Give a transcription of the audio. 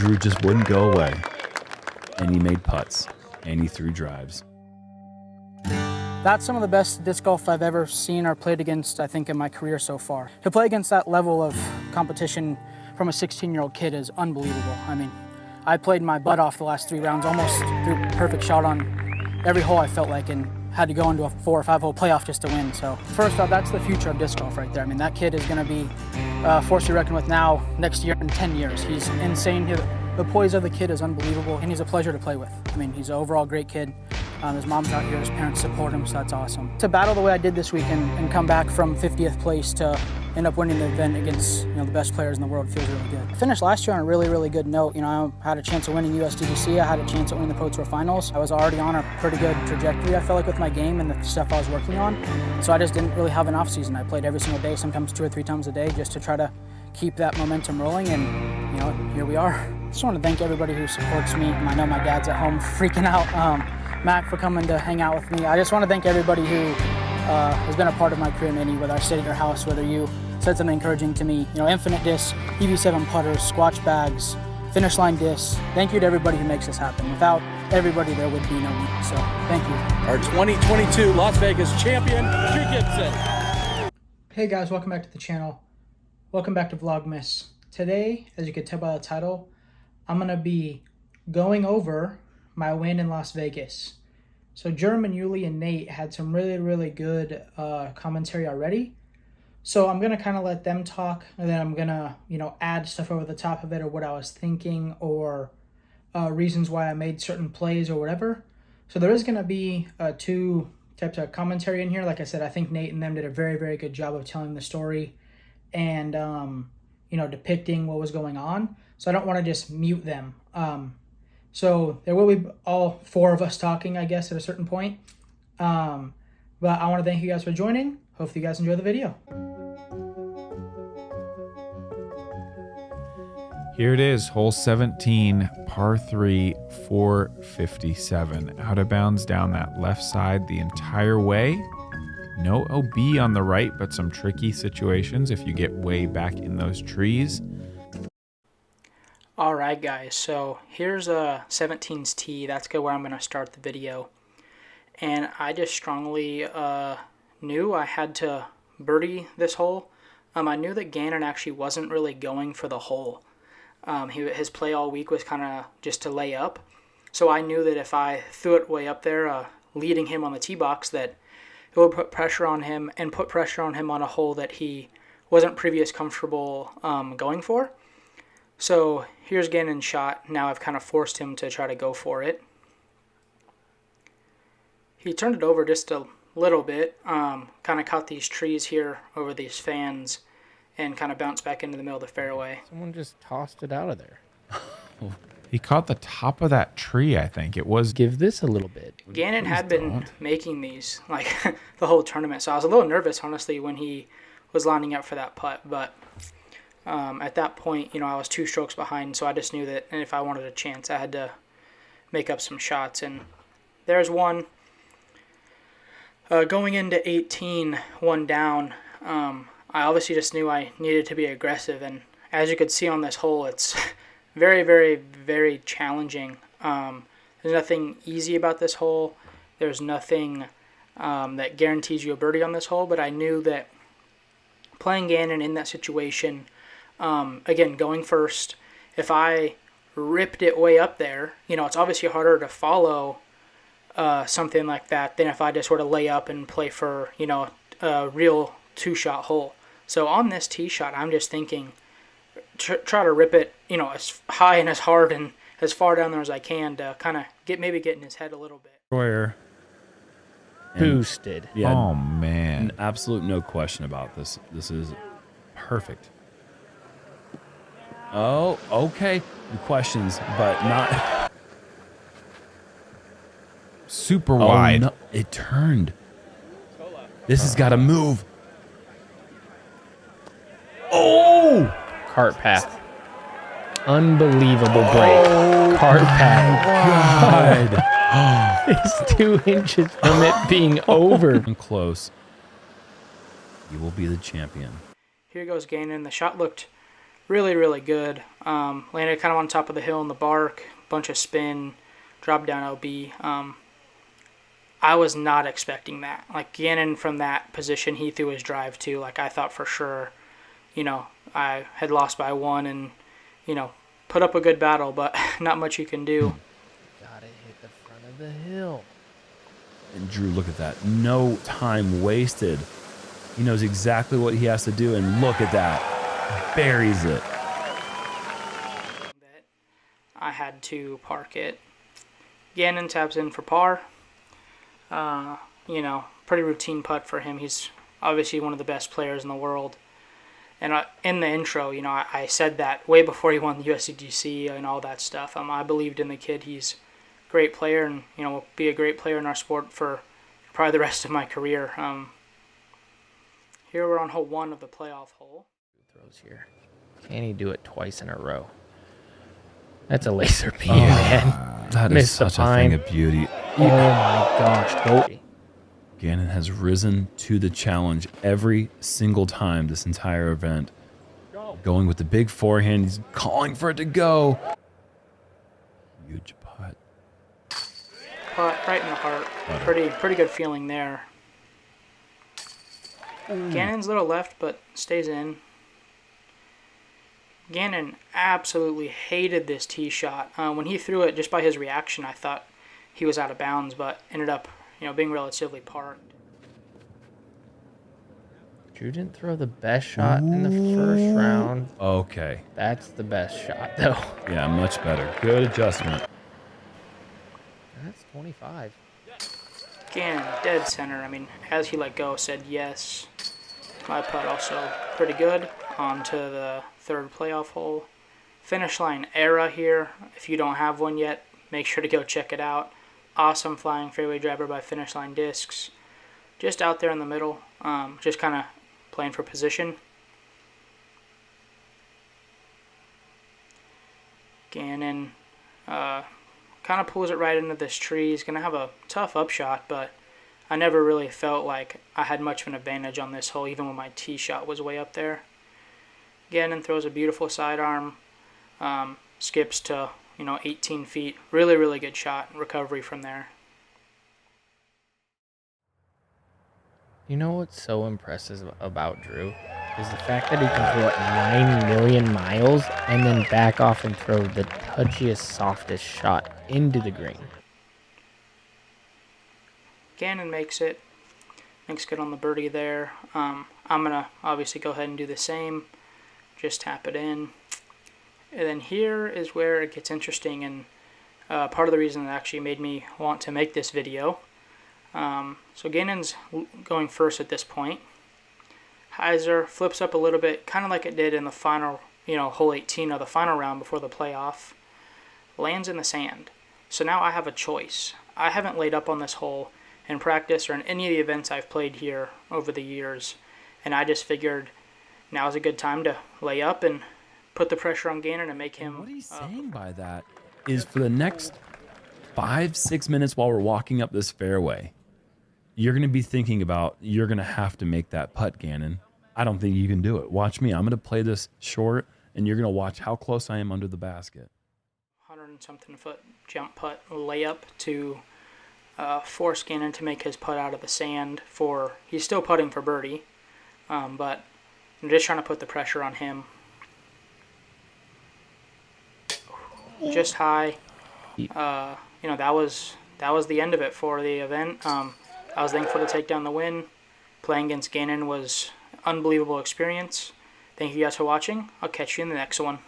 Drew just wouldn't go away. And he made putts. And he threw drives. That's some of the best disc golf I've ever seen or played against, I think, in my career so far. To play against that level of competition from a 16-year-old kid is unbelievable. I mean, I played my butt off the last 3 rounds, almost threw a perfect shot on every hole I felt like, and had to go into a 4 or 5 hole playoff just to win. So first off, that's the future of disc golf right there. I mean, that kid is going to be a force to be reckoned with now, next year, in 10 years. He's insane. The poise of the kid is unbelievable, and he's a pleasure to play with. I mean, he's an overall great kid. His mom's out here, his parents support him, so that's awesome. To battle the way I did this week and come back from 50th place to end up winning the event against the best players in the world feels really good. I finished last year on a really, really good note. I had a chance of winning USDGC. I had a chance at winning the Pro Tour Finals. I was already on a pretty good trajectory, I felt like, with my game and the stuff I was working on. So I just didn't really have an off season. I played every single day, sometimes 2 or 3 times a day, just to try to keep that momentum rolling, and here we are. I just want to thank everybody who supports me. I know my dad's at home freaking out. Mac for coming to hang out with me. I just want to thank everybody who has been a part of my career in Indy, whether I stayed at your house, whether you said something encouraging to me. Infinite discs, EV7 putters, squash bags, finish line discs. Thank you to everybody who makes this happen. Without everybody, there would be no me. So thank you. Our 2022 Las Vegas champion, Drew Gibson. Hey guys, welcome back to the channel. Welcome back to Vlogmas. Today, as you can tell by the title, I'm going to be going over my win in Las Vegas. So Jeremy, Yuli, and Nate had some really, really good commentary already. So I'm going to kind of let them talk, and then I'm going to, add stuff over the top of it, or what I was thinking, or reasons why I made certain plays or whatever. So there is going to be 2 types of commentary in here. Like I said, I think Nate and them did a very, very good job of telling the story and, depicting what was going on. So I don't want to just mute them. So there will be all 4 of us talking, I guess, at a certain point. But I want to thank you guys for joining. Hopefully you guys enjoy the video. Here it is, hole 17, par 3, 457. Out of bounds down that left side the entire way. No OB on the right, but some tricky situations if you get way back in those trees. Alright guys, so here's a 17's tee. That's where I'm going to start the video. And I just strongly knew I had to birdie this hole. I knew that Gannon actually wasn't really going for the hole. His play all week was kind of just to lay up. So I knew that if I threw it way up there, leading him on the tee box, that it would put pressure on him and put pressure on him on a hole that he wasn't previously comfortable going for. So here's Gannon's shot. Now I've kind of forced him to try to go for it. He turned it over just a little bit, kind of caught these trees here over these fans, and kind of bounced back into the middle of the fairway. Someone just tossed it out of there. He caught the top of that tree, I think. It was... Give this a little bit. Gannon had been making these like the whole tournament, so I was a little nervous, honestly, when he was lining up for that putt, but... at that point, I was 2 strokes behind, so I just knew that if I wanted a chance, I had to make up some shots. And there's one. Going into 18, 1 down, I obviously just knew I needed to be aggressive. And as you could see on this hole, it's very, very, very challenging. There's nothing easy about this hole. There's nothing that guarantees you a birdie on this hole, but I knew that playing Gannon in that situation... again, going first, if I ripped it way up there, it's obviously harder to follow something like that than if I just sort of lay up and play for, a real 2-shot hole. So on this tee shot, I'm just thinking, try to rip it, as high and as hard and as far down there as I can to kind of get in his head a little bit. Troyer. Boosted. Yeah. Oh, man. Absolute no question about this. This is perfect. Oh, okay. Questions, but not... Super wide. No, it turned. This has got to move. Oh! Cart path. Unbelievable break. Cart path. God. It's 2 inches from it being over. And close. You will be the champion. Here goes Gannon. The shot looked really, really good. Landed kind of on top of the hill in the bark, bunch of spin, dropped down OB. I was not expecting that. Like, Gannon from that position, he threw his drive too. Like, I thought for sure, you know, I had lost by 1 and, you know, put up a good battle, but not much you can do. Gotta hit the front of the hill. And Drew, look at that. No time wasted. He knows exactly what he has to do, and look at that. Buries it. I had to park it. Gannon taps in for par. You know, pretty routine putt for him. He's obviously one of the best players in the world. And in the intro, you know, I said that way before he won the USDGC and all that stuff. I believed in the kid. He's a great player, and, you know, will be a great player in our sport for probably the rest of my career. Here we're on hole 1 of the playoff hole. Throws here. Can he do it twice in a row? That's a laser beam, man. That is Missed the such a thing pine. of beauty. Oh my gosh. Go. Gannon has risen to the challenge every single time this entire event. Going with the big forehand. He's calling for it to go. Huge putt. Putt right in the heart. Pretty good feeling there. Gannon's a little left, but stays in. Gannon absolutely hated this tee shot. When he threw it, just by his reaction, I thought he was out of bounds, but ended up, you know, being relatively parked. Drew didn't throw the best shot in the first round. Okay. That's the best shot, though. Yeah, much better. Good adjustment. That's 25. Gannon, dead center. I mean, as he let go, said yes. My putt also pretty good. On to the 3rd playoff hole. Finish line era here. If you don't have one yet, make sure to go check it out. Awesome flying fairway driver by Finish Line Discs. Just out there in the middle, just kind of playing for position. Gannon kind of pulls it right into this tree. He's going to have a tough upshot, but I never really felt like I had much of an advantage on this hole, even when my tee shot was way up there. Gannon throws a beautiful sidearm, skips to, you know, 18 feet. Really, really good shot. Recovery from there. You know what's so impressive about Drew is the fact that he can throw it 9 million miles and then back off and throw the touchiest, softest shot into the green. Gannon makes it. Makes good on the birdie there. I'm going to obviously go ahead and do the same. Just tap it in. And then here is where it gets interesting, and part of the reason that actually made me want to make this video. So Gannon's going first at this point. Heiser flips up a little bit, kind of like it did in the final, you know, hole 18 of the final round before the playoff. Lands in the sand. So now I have a choice. I haven't laid up on this hole in practice or in any of the events I've played here over the years, and I just figured now's a good time to lay up and put the pressure on Gannon and make him... What he's saying by that is for the next 5-6 minutes while we're walking up this fairway, you're going to be thinking about, you're going to have to make that putt, Gannon. I don't think you can do it. Watch me. I'm going to play this short, and you're going to watch how close I am under the basket. 100-something foot jump putt layup to force Gannon to make his putt out of the sand. He's still putting for birdie, but I'm just trying to put the pressure on him. Just high. You know, that was the end of it for the event. I was thankful to take down the win. Playing against Gannon was an unbelievable experience. Thank you guys for watching. I'll catch you in the next one.